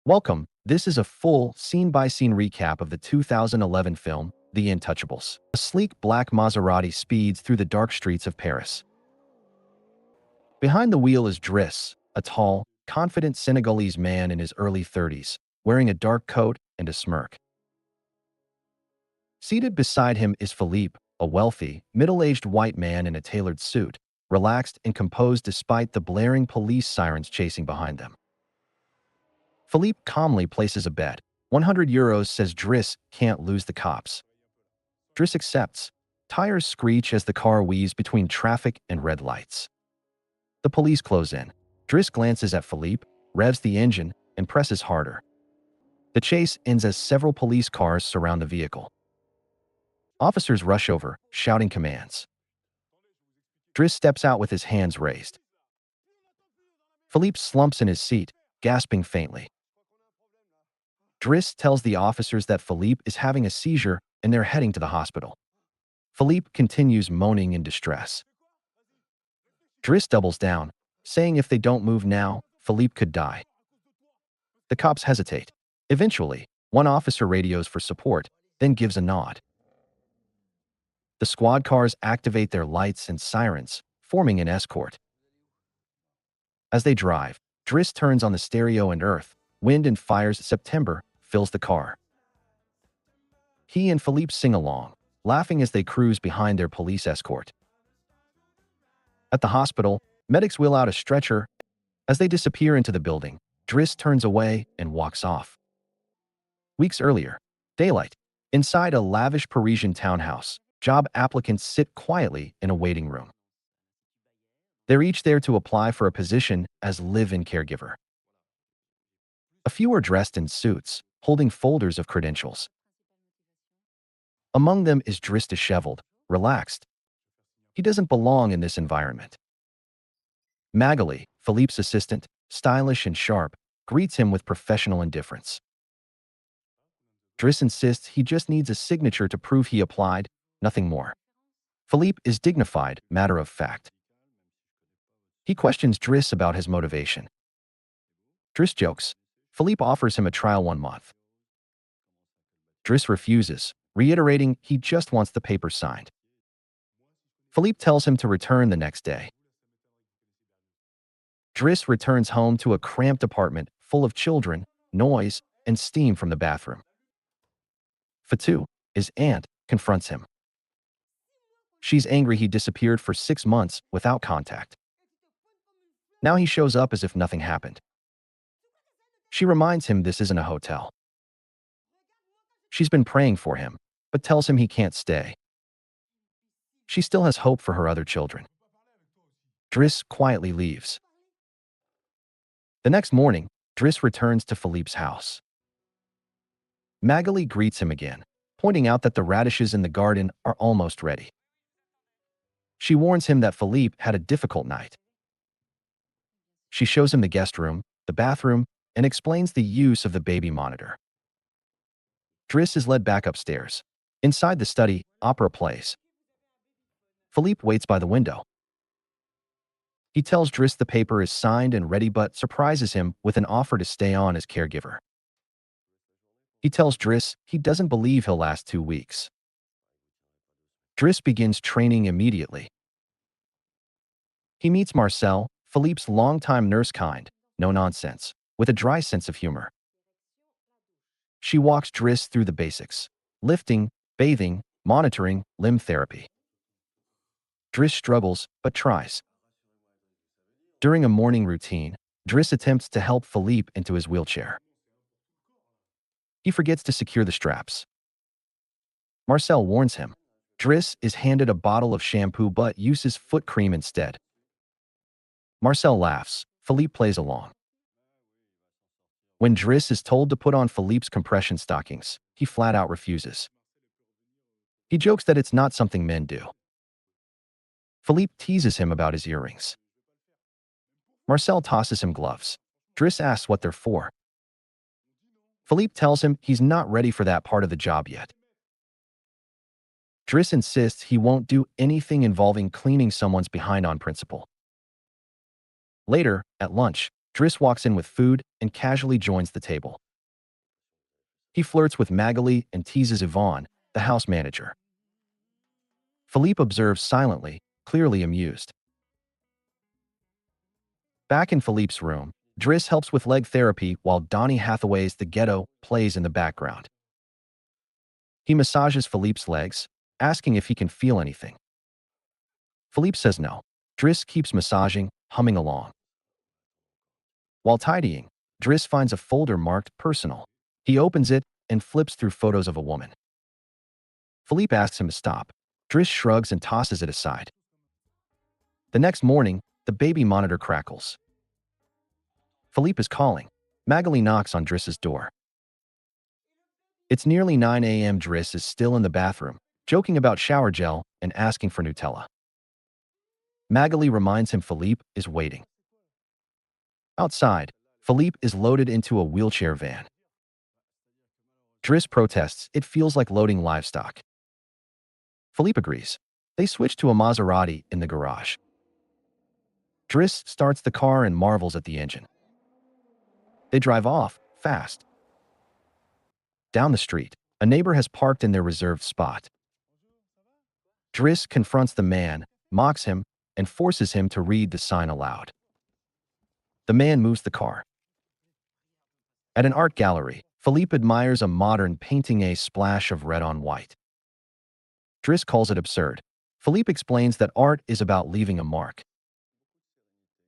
Welcome. This is a full, scene-by-scene recap of the 2011 film, The Intouchables. A sleek black Maserati speeds through the dark streets of Paris. Behind the wheel is Driss, a tall, confident Senegalese man in his early 30s, wearing a dark coat and a smirk. Seated beside him is Philippe, a wealthy, middle-aged white man in a tailored suit, relaxed and composed despite the blaring police sirens chasing behind them. Philippe calmly places a bet. 100 euros says Driss can't lose the cops. Driss accepts. Tires screech as the car weaves between traffic and red lights. The police close in. Driss glances at Philippe, revs the engine, and presses harder. The chase ends as several police cars surround the vehicle. Officers rush over, shouting commands. Driss steps out with his hands raised. Philippe slumps in his seat, gasping faintly. Driss tells the officers that Philippe is having a seizure and they're heading to the hospital. Philippe continues moaning in distress. Driss doubles down, saying if they don't move now, Philippe could die. The cops hesitate. Eventually, one officer radios for support, then gives a nod. The squad cars activate their lights and sirens, forming an escort. As they drive, Driss turns on the stereo and Earth, Wind and Fire's September fills the car. He and Philippe sing along, laughing as they cruise behind their police escort. At the hospital, medics wheel out a stretcher. As they disappear into the building, Driss turns away and walks off. Weeks earlier, daylight. Inside a lavish Parisian townhouse, job applicants sit quietly in a waiting room. They're each there to apply for a position as live-in caregiver. A few are dressed in suits, holding folders of credentials. Among them is Driss, disheveled, relaxed. He doesn't belong in this environment. Magali, Philippe's assistant, stylish and sharp, greets him with professional indifference. Driss insists he just needs a signature to prove he applied, nothing more. Philippe is dignified, matter of fact. He questions Driss about his motivation. Driss jokes. Philippe offers him a trial 1 month. Driss refuses, reiterating he just wants the paper signed. Philippe tells him to return the next day. Driss returns home to a cramped apartment full of children, noise, and steam from the bathroom. Fatou, his aunt, confronts him. She's angry he disappeared for 6 months without contact. Now he shows up as if nothing happened. She reminds him this isn't a hotel. She's been praying for him, but tells him he can't stay. She still has hope for her other children. Driss quietly leaves. The next morning, Driss returns to Philippe's house. Magali greets him again, pointing out that the radishes in the garden are almost ready. She warns him that Philippe had a difficult night. She shows him the guest room, the bathroom, and explains the use of the baby monitor. Driss is led back upstairs. Inside the study, opera plays. Philippe waits by the window. He tells Driss the paper is signed and ready but surprises him with an offer to stay on as caregiver. He tells Driss he doesn't believe he'll last 2 weeks. Driss begins training immediately. He meets Marcel, Philippe's longtime nurse, kind, no nonsense, with a dry sense of humor. She walks Driss through the basics: lifting, bathing, monitoring, limb therapy. Driss struggles, but tries. During a morning routine, Driss attempts to help Philippe into his wheelchair. He forgets to secure the straps. Marcel warns him. Driss is handed a bottle of shampoo but uses foot cream instead. Marcel laughs. Philippe plays along. When Driss is told to put on Philippe's compression stockings, he flat out refuses. He jokes that it's not something men do. Philippe teases him about his earrings. Marcel tosses him gloves. Driss asks what they're for. Philippe tells him he's not ready for that part of the job yet. Driss insists he won't do anything involving cleaning someone's behind on principle. Later, at lunch, Driss walks in with food and casually joins the table. He flirts with Magali and teases Yvonne, the house manager. Philippe observes silently, clearly amused. Back in Philippe's room, Driss helps with leg therapy while Donny Hathaway's The Ghetto plays in the background. He massages Philippe's legs, asking if he can feel anything. Philippe says no. Driss keeps massaging, humming along. While tidying, Driss finds a folder marked personal. He opens it and flips through photos of a woman. Philippe asks him to stop. Driss shrugs and tosses it aside. The next morning, the baby monitor crackles. Philippe is calling. Magali knocks on Driss's door. It's nearly 9 a.m. Driss is still in the bathroom, joking about shower gel and asking for Nutella. Magali reminds him Philippe is waiting. Outside, Philippe is loaded into a wheelchair van. Driss protests, it feels like loading livestock. Philippe agrees. They switch to a Maserati in the garage. Driss starts the car and marvels at the engine. They drive off, fast. Down the street, a neighbor has parked in their reserved spot. Driss confronts the man, mocks him, and forces him to read the sign aloud. The man moves the car. At an art gallery, Philippe admires a modern painting, a splash of red on white. Driss calls it absurd. Philippe explains that art is about leaving a mark.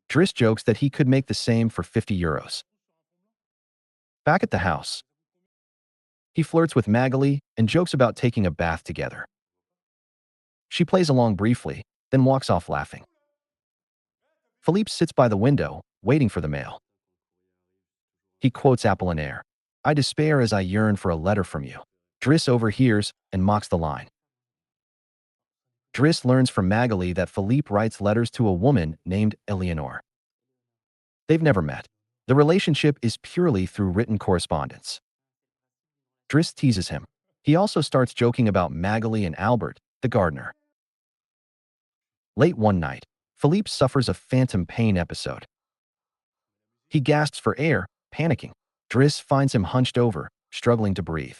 Driss jokes that he could make the same for 50 euros. Back at the house, he flirts with Magali and jokes about taking a bath together. She plays along briefly, then walks off laughing. Philippe sits by the window, waiting for the mail. He quotes Apollinaire, "I despair as I yearn for a letter from you." Driss overhears and mocks the line. Driss learns from Magali that Philippe writes letters to a woman named Eleanor. They've never met. The relationship is purely through written correspondence. Driss teases him. He also starts joking about Magali and Albert, the gardener. Late one night, Philippe suffers a phantom pain episode. He gasps for air, panicking. Driss finds him hunched over, struggling to breathe.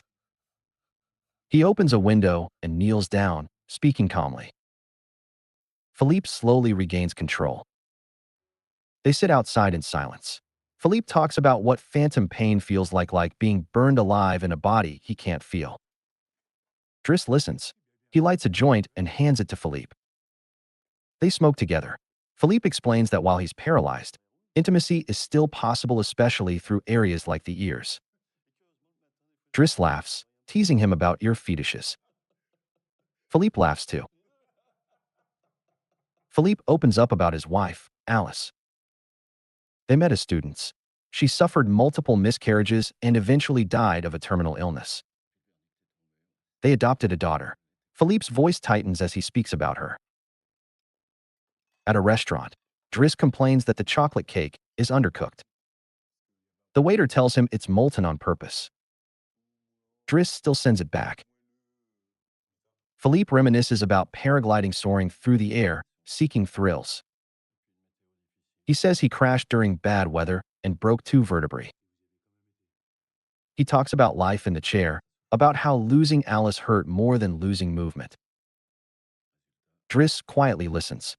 He opens a window and kneels down, speaking calmly. Philippe slowly regains control. They sit outside in silence. Philippe talks about what phantom pain feels like being burned alive in a body he can't feel. Driss listens. He lights a joint and hands it to Philippe. They smoke together. Philippe explains that while he's paralyzed, intimacy is still possible, especially through areas like the ears. Driss laughs, teasing him about ear fetishes. Philippe laughs too. Philippe opens up about his wife, Alice. They met as students. She suffered multiple miscarriages and eventually died of a terminal illness. They adopted a daughter. Philippe's voice tightens as he speaks about her. At a restaurant, Driss complains that the chocolate cake is undercooked. The waiter tells him it's molten on purpose. Driss still sends it back. Philippe reminisces about paragliding, soaring through the air, seeking thrills. He says he crashed during bad weather and broke 2 vertebrae. He talks about life in the chair, about how losing Alice hurt more than losing movement. Driss quietly listens.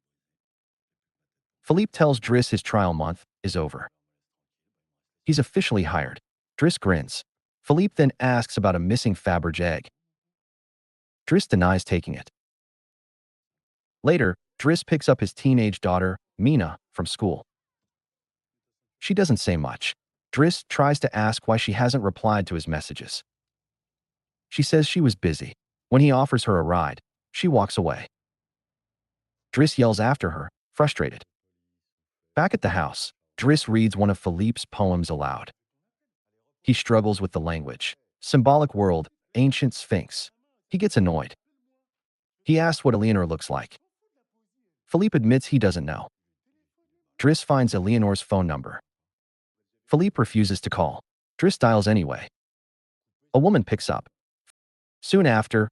Philippe tells Driss his trial month is over. He's officially hired. Driss grins. Philippe then asks about a missing Faberge egg. Driss denies taking it. Later, Driss picks up his teenage daughter, Mina, from school. She doesn't say much. Driss tries to ask why she hasn't replied to his messages. She says she was busy. When he offers her a ride, she walks away. Driss yells after her, frustrated. Back at the house, Driss reads one of Philippe's poems aloud. He struggles with the language. Symbolic world, ancient sphinx. He gets annoyed. He asks what Eleanor looks like. Philippe admits he doesn't know. Driss finds Eleanor's phone number. Philippe refuses to call. Driss dials anyway. A woman picks up. Soon after,